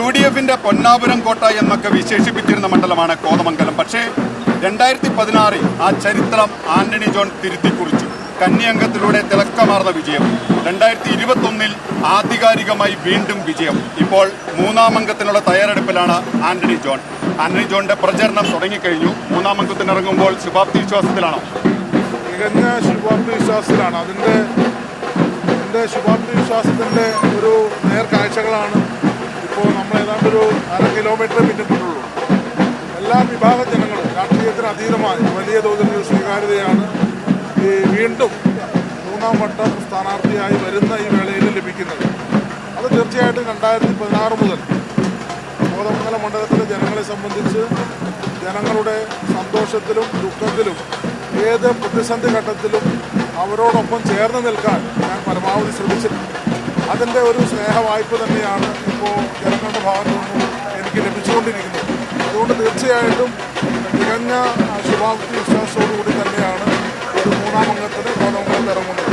UDFിന്റെ പൊന്നാപുരം കോട്ട എന്നൊക്കെ വിശേഷിപ്പിച്ചിരുന്ന മണ്ഡലമാണ് കോതമംഗലം. പക്ഷേ 2016 ആ ചരിത്രം ആന്റണി ജോൺ തിരുത്തിക്കുറിച്ചു. കന്നി തിളക്കമാർന്ന വിജയം. 2021 ആധികാരികമായി വീണ്ടും വിജയം. ഇപ്പോൾ മൂന്നാം അംഗത്തിനുള്ള തയ്യാറെടുപ്പിലാണ് ആന്റണി ജോൺ. ആന്റണി ജോണിന്റെ പ്രചരണം തുടങ്ങിക്കഴിഞ്ഞു. മൂന്നാം അംഗത്തിനിറങ്ങുമ്പോൾ ശുഭാപ്തി വിശ്വാസത്തിലാണോ? തികഞ്ഞ ശുഭാപ്തി വിശ്വാസത്തിലാണ്. എൻ്റെ ശുഭാപ്തി വിശ്വാസത്തിൻ്റെ ഒരു നേർക്കാഴ്ചകളാണ് ഇപ്പോൾ നമ്മൾ ഏതാണ്ടൊരു 1/2 കിലോമീറ്റർ പിന്നിട്ടുള്ളൂ. എല്ലാ വിഭാഗം ജനങ്ങളും രാഷ്ട്രീയത്തിന് അതീതമായി വലിയ തോതിൽ സ്വീകാര്യതയാണ് ഈ വീണ്ടും മൂന്നാം വട്ടം സ്ഥാനാർത്ഥിയായി വരുന്ന ഈ വേളയിൽ ലഭിക്കുന്നത്. അത് തീർച്ചയായിട്ടും 2016 മുതൽ കോതമംഗലം മണ്ഡലത്തിലെ ജനങ്ങളെ സംബന്ധിച്ച് ജനങ്ങളുടെ സന്തോഷത്തിലും ദുഃഖത്തിലും ഏത് പ്രതിസന്ധി ഘട്ടത്തിലും അവരോടൊപ്പം ചേർന്ന് നിൽക്കാൻ ഞാൻ പരമാവധി ശ്രമിച്ചിട്ടുണ്ട്. അതിൻ്റെ ഒരു സ്നേഹവായ്പ തന്നെയാണ് ഇപ്പോൾ ജനങ്ങളുടെ ഭാഗത്തു നിന്നും എനിക്ക് ലഭിച്ചുകൊണ്ടിരിക്കുന്നത്. അതുകൊണ്ട് തീർച്ചയായിട്ടും തികഞ്ഞ ശുഭാപ്തി വിശ്വാസത്തോടുകൂടി തന്നെയാണ് ഒരു മൂന്നാം അംഗത്തിന് കോതമംഗലത്ത് ഇറങ്ങുന്നത്.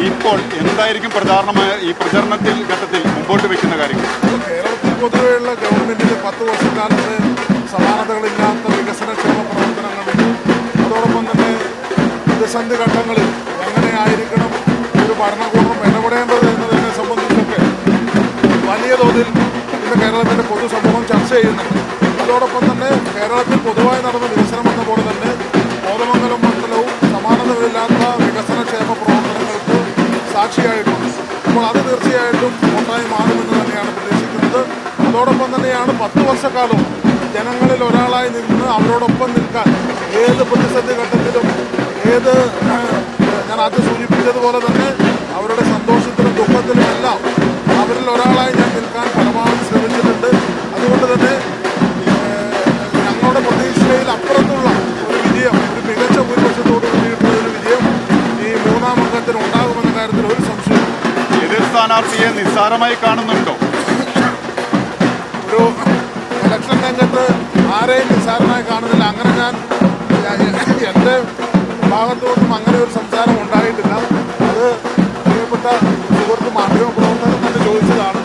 ഇപ്പോൾ എന്തായിരിക്കും പ്രചാരണമായ ഈ പ്രചരണത്തിൽ ഘട്ടത്തിൽ മുമ്പോട്ട് വയ്ക്കുന്ന കാര്യങ്ങൾ? കേരളത്തിൽ പൊതുവെയുള്ള ഗവൺമെൻറ്റിൻ്റെ 10 വർഷക്കാലത്ത് സമാനതകളില്ലാത്ത വികസനക്ഷേമ പ്രവർത്തനങ്ങളുണ്ട്. അതോടൊപ്പം തന്നെ പ്രതിസന്ധി ഘട്ടങ്ങളിൽ എങ്ങനെയായിരിക്കണം ഒരു ഭരണകൂടം ഇടപെടേണ്ടത് എന്നതിനെ സംബന്ധിച്ചൊക്കെ വലിയ തോതിൽ ഇന്ന് കേരളത്തിൻ്റെ പൊതുസമൂഹം ചർച്ച ചെയ്യുന്നുണ്ട്. അതോടൊപ്പം തന്നെ കേരളത്തിൽ പൊതുവായി നടന്ന വികസനം എന്ന പോലെ തന്നെ കോതമംഗലം മണ്ഡലവും സമാനതകളില്ലാത്ത വികസനക്ഷേമ പ്രവർത്തനങ്ങൾക്ക് സാക്ഷിയായിട്ടുണ്ട്. അപ്പോൾ അത് തീർച്ചയായിട്ടും വോട്ടായി മാറുമെന്ന് തന്നെയാണ് പ്രതീക്ഷിക്കുന്നത്. അതോടൊപ്പം തന്നെയാണ് 10 വർഷക്കാലവും ജനങ്ങളിൽ ഒരാളായി നിന്ന് അവരോടൊപ്പം നിൽക്കാൻ ഏത് പ്രതിസന്ധി ഘട്ടത്തിലും ഞാൻ ആദ്യം സൂചിപ്പിച്ചതുപോലെ തന്നെ അവരുടെ സന്തോഷത്തിലും ദുഃഖത്തിലും എല്ലാം അവരിൽ ഒരാളായി ഞാൻ നിൽക്കാൻ പരമാവധി ശ്രമിച്ചിട്ടുണ്ട്. അതുകൊണ്ട് തന്നെ ഞങ്ങളുടെ പ്രതീക്ഷയിൽ അപ്പുറത്തുള്ള ഒരു വിജയം, ഒരു മികച്ച ഭൂരിപക്ഷത്തോട് കൂടിയിട്ടുള്ള ഒരു വിജയം ഈ മൂന്നാം അംഗത്തിന് ഉണ്ടാകുമെന്ന കാര്യത്തിൽ ഒരു സംശയവും. എതിർ സ്ഥാനാർത്ഥിയെ നിസ്സാരമായി കാണുന്നുണ്ടോ? ഒരു ഇലക്ഷൻ രംഗത്ത് ആരെയും നിസ്സാരമായി കാണുന്നില്ല. അങ്ങനെ ഞാൻ എൻ്റെ ഭാഗത്തുനിന്നും അങ്ങനെ ഒരു സംസാരം ഉണ്ടായിട്ടില്ല. അത് പ്രിയപ്പെട്ട സുഹൃത്ത് മാധ്യമ പ്രവർത്തകർ തന്നെ ചോദിച്ചതാണ്.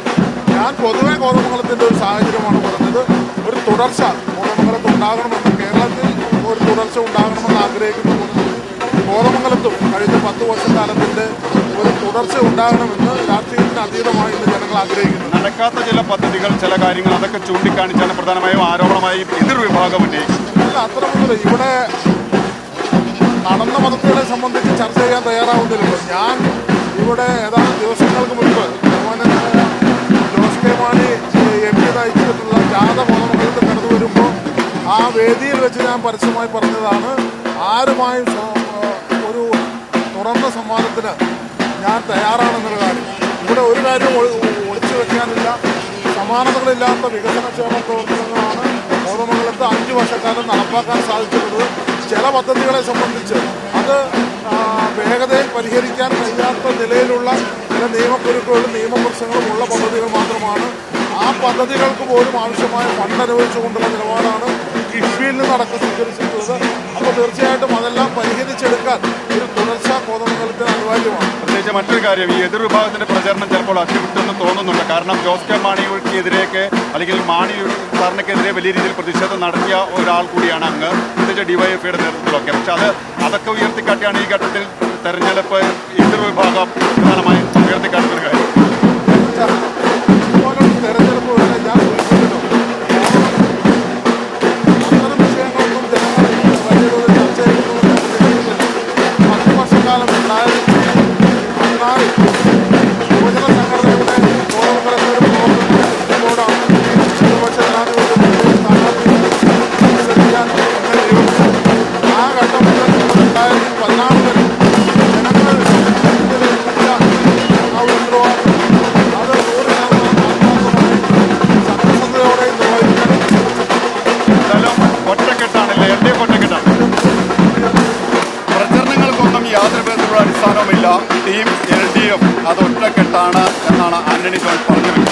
ഞാൻ പൊതുവെ കോതമംഗലത്തിൻ്റെ ഒരു സാഹചര്യമാണ് പറഞ്ഞത്. ഒരു തുടർച്ച കോതമംഗലത്ത് ഉണ്ടാകണമെന്ന്, കേരളത്തിൽ ഒരു തുടർച്ച ഉണ്ടാകണമെന്ന് ആഗ്രഹിക്കുന്നു. കോതമംഗലത്തും കഴിഞ്ഞ 10 വർഷക്കാലത്തിൻ്റെ ഒരു തുടർച്ച ഉണ്ടാകണമെന്ന് രാഷ്ട്രീയത്തിന് അതീതമായി ഇന്ന് ജനങ്ങൾ ആഗ്രഹിക്കുന്നു. നടക്കാത്ത ചില പദ്ധതികൾ, ചില കാര്യങ്ങൾ അതൊക്കെ ചൂണ്ടിക്കാണിച്ചാണ് പ്രധാനമായും ആരോപണമായി എതിർ വിഭാഗം ഉന്നയിക്കുന്നത്. അല്ല, അത്തരമൊന്നുമില്ല. ഇവിടെ നടന്ന പദ്ധതികളെ സംബന്ധിച്ച് ചർച്ച ചെയ്യാൻ തയ്യാറാവുന്നില്ലല്ലോ. ഞാൻ ഇവിടെ ഏതാനും ദിവസങ്ങൾക്ക് മുൻപ് ജോസ് കെ മാണി MP നയിച്ചിട്ടുള്ള ജാഥ കോതമംഗലത്ത് കടന്നു വരുമ്പോൾ ആ വേദിയിൽ വെച്ച് ഞാൻ പരസ്യമായി പറഞ്ഞതാണ്, ആരുമായും ഒരു തുറന്ന സംവാദത്തിന് ഞാൻ തയ്യാറാണെന്നുള്ള കാര്യം. ഇവിടെ ഒരു കാര്യം ഒളിച്ചു വെക്കാനില്ല. സമാനതകളില്ലാത്ത വികസനക്ഷേമ പ്രവർത്തനങ്ങളാണ് കോതമംഗലത്ത് 5 വർഷക്കാലം നടപ്പാക്കാൻ സാധിച്ചിട്ടുള്ളത്. ചില പദ്ധതികളെ സംബന്ധിച്ച് അത് വേഗതയിൽ പരിഹരിക്കാൻ കഴിയാത്ത നിലയിലുള്ള ചില നിയമക്കുരുക്കുകളും നിയമപ്രശ്നങ്ങളും ഉള്ള പദ്ധതികൾ മാത്രമാണ്. ആ പദ്ധതികൾക്ക് പോലും ആവശ്യമായ ഫണ്ട് അനുവദിച്ചുകൊണ്ടുള്ള നിലപാടാണ് കിഫ്ബിയിൽ നിന്ന് സ്വീകരിച്ചിട്ടുള്ളത്. അപ്പോൾ തീർച്ചയായിട്ടും അതെല്ലാം പരിഹരിച്ചെടുക്കാൻ ഒരു തുടർച്ച കോതമംഗലത്തിന് അനിവാര്യമാണ്. പ്രത്യേകിച്ച് മറ്റൊരു കാര്യം, ഈ എതിർ വിഭാഗത്തിന്റെ പ്രചരണം ചിലപ്പോൾ അതിവിട്ടെന്ന് തോന്നുന്നുണ്ട്. കാരണം ജോസ് കെ മാണിക്കെതിരെയൊക്കെ അല്ലെങ്കിൽ മാണി സാറിനെതിരെ വലിയ രീതിയിൽ പ്രതിഷേധം നടത്തിയ ഒരാൾ കൂടിയാണ് അങ്ങ്, പ്രത്യേകിച്ച് DYFIയുടെ നേതൃത്വത്തിലൊക്കെ. പക്ഷെ അതൊക്കെ ഉയർത്തിക്കാട്ടിയാണ് ഈ ഘട്ടത്തിൽ തെരഞ്ഞെടുപ്പ് എതിർ വിഭാഗം പ്രധാനമായും ഉയർത്തിക്കാട്ടുന്ന കാര്യം. തെരഞ്ഞെടുപ്പ് വേണ്ട ഞാൻ സൂചിപ്പിച്ചിട്ടുണ്ട്. അത്തരം വിഷയങ്ങളൊന്നും ജനങ്ങൾ വലിയ തോതിൽ ചർച്ച ചെയ്യുന്നതിന് 10 വർഷക്കാലം 2014 യുവജന സംഘടനയുടെ കോതമംഗലത്തെ ഒരു പ്രവർത്തനത്തോടാണ് ഇടതുപക്ഷ ജനാധിപത്യ സ്ഥാനാർത്ഥി മത്സരിക്കാൻ എന്നെ നിയോഗിച്ചത്. ആ ഘട്ടം മുതൽ 2014 വരെ ജനങ്ങൾ ഇതിലേൽപ്പിച്ച ആ ഉത്തരവാദിത്വം അത് 100% സത്യസന്ധതയോടെ നിർവഹിക്കാൻ ഒറ്റക്കെട്ടാണല്ലേ? LDF ഒറ്റക്കെട്ടാണ്. പ്രചരണങ്ങൾക്കൊന്നും യാതൊരു വിധത്തിലുള്ള അടിസ്ഥാനവുമില്ല. ടീം LDF അത് ഒറ്റക്കെട്ടാണ് എന്നാണ് ആന്റണി ജോൺ പറഞ്ഞത്.